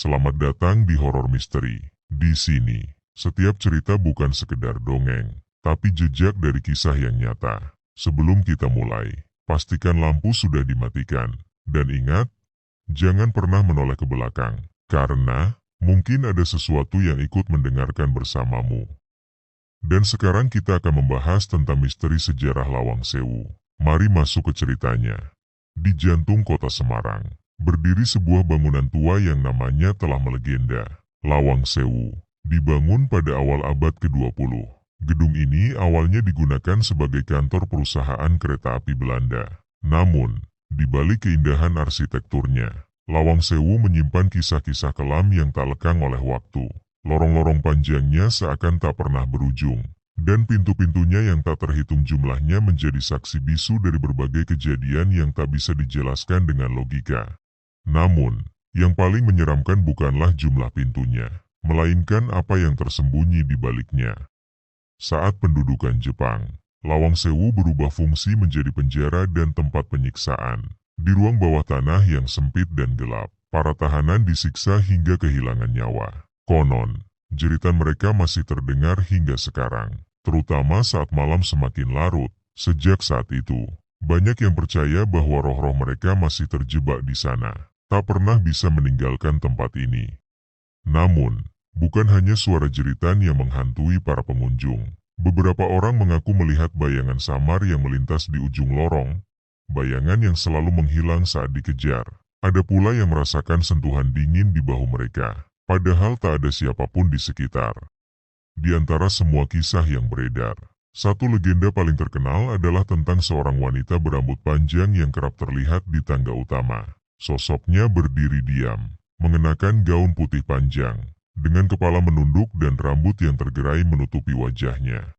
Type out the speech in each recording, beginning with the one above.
Selamat datang di Horor Misteri. Di sini, setiap cerita bukan sekedar dongeng, tapi jejak dari kisah yang nyata. Sebelum kita mulai, pastikan lampu sudah dimatikan. Dan ingat, jangan pernah menoleh ke belakang, karena mungkin ada sesuatu yang ikut mendengarkan bersamamu. Dan sekarang kita akan membahas tentang misteri sejarah Lawang Sewu. Mari masuk ke ceritanya. Di jantung kota Semarang, berdiri sebuah bangunan tua yang namanya telah melegenda, Lawang Sewu. Dibangun pada awal abad ke-20. Gedung ini awalnya digunakan sebagai kantor perusahaan kereta api Belanda. Namun, di balik keindahan arsitekturnya, Lawang Sewu menyimpan kisah-kisah kelam yang tak lekang oleh waktu. Lorong-lorong panjangnya seakan tak pernah berujung, dan pintu-pintunya yang tak terhitung jumlahnya menjadi saksi bisu dari berbagai kejadian yang tak bisa dijelaskan dengan logika. Namun, yang paling menyeramkan bukanlah jumlah pintunya, melainkan apa yang tersembunyi di baliknya. Saat pendudukan Jepang, Lawang Sewu berubah fungsi menjadi penjara dan tempat penyiksaan. Di ruang bawah tanah yang sempit dan gelap, para tahanan disiksa hingga kehilangan nyawa. Konon, jeritan mereka masih terdengar hingga sekarang, terutama saat malam semakin larut. Sejak saat itu, banyak yang percaya bahwa roh-roh mereka masih terjebak di sana, tak pernah bisa meninggalkan tempat ini. Namun, bukan hanya suara jeritan yang menghantui para pengunjung. Beberapa orang mengaku melihat bayangan samar yang melintas di ujung lorong, bayangan yang selalu menghilang saat dikejar. Ada pula yang merasakan sentuhan dingin di bahu mereka, padahal tak ada siapapun di sekitar. Di antara semua kisah yang beredar, satu legenda paling terkenal adalah tentang seorang wanita berambut panjang yang kerap terlihat di tangga utama. Sosoknya berdiri diam, mengenakan gaun putih panjang, dengan kepala menunduk dan rambut yang tergerai menutupi wajahnya.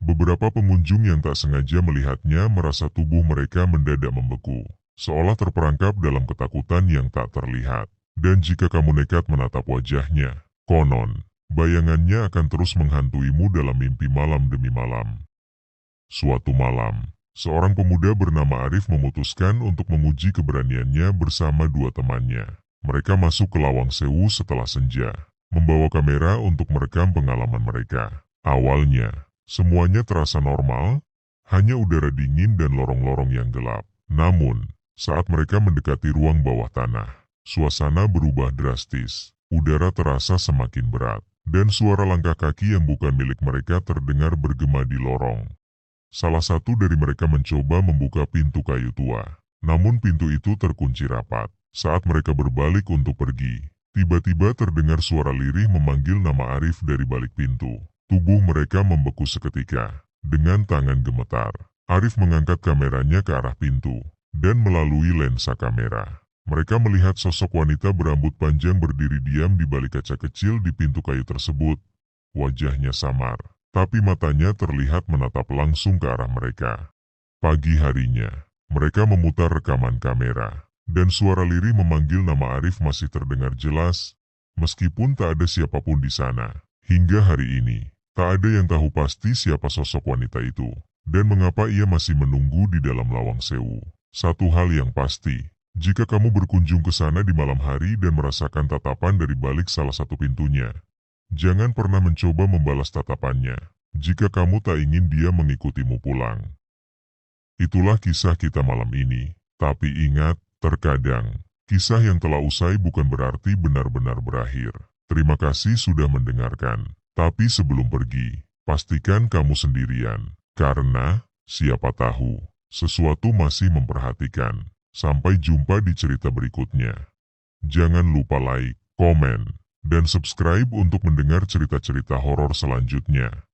Beberapa pengunjung yang tak sengaja melihatnya merasa tubuh mereka mendadak membeku, seolah terperangkap dalam ketakutan yang tak terlihat. Dan jika kamu nekat menatap wajahnya, konon, bayangannya akan terus menghantuimu dalam mimpi malam demi malam. Suatu malam, seorang pemuda bernama Arif memutuskan untuk menguji keberaniannya bersama dua temannya. Mereka masuk ke Lawang Sewu setelah senja, membawa kamera untuk merekam pengalaman mereka. Awalnya, semuanya terasa normal, hanya udara dingin dan lorong-lorong yang gelap. Namun, saat mereka mendekati ruang bawah tanah, suasana berubah drastis. Udara terasa semakin berat, dan suara langkah kaki yang bukan milik mereka terdengar bergema di lorong. Salah satu dari mereka mencoba membuka pintu kayu tua, namun pintu itu terkunci rapat. Saat mereka berbalik untuk pergi, tiba-tiba terdengar suara lirih memanggil nama Arif dari balik pintu. Tubuh mereka membeku seketika. Dengan tangan gemetar, Arif mengangkat kameranya ke arah pintu, dan melalui lensa kamera, mereka melihat sosok wanita berambut panjang berdiri diam di balik kaca kecil di pintu kayu tersebut. Wajahnya samar, tapi matanya terlihat menatap langsung ke arah mereka. Pagi harinya, mereka memutar rekaman kamera, dan suara lirih memanggil nama Arif masih terdengar jelas, meskipun tak ada siapapun di sana. Hingga hari ini, tak ada yang tahu pasti siapa sosok wanita itu, dan mengapa ia masih menunggu di dalam Lawang Sewu. Satu hal yang pasti, jika kamu berkunjung ke sana di malam hari dan merasakan tatapan dari balik salah satu pintunya, jangan pernah mencoba membalas tatapannya, jika kamu tak ingin dia mengikutimu pulang. Itulah kisah kita malam ini, tapi ingat, terkadang, kisah yang telah usai bukan berarti benar-benar berakhir. Terima kasih sudah mendengarkan, tapi sebelum pergi, pastikan kamu sendirian, karena, siapa tahu, sesuatu masih memperhatikan. Sampai jumpa di cerita berikutnya. Jangan lupa like, komen, dan subscribe untuk mendengar cerita-cerita horor selanjutnya.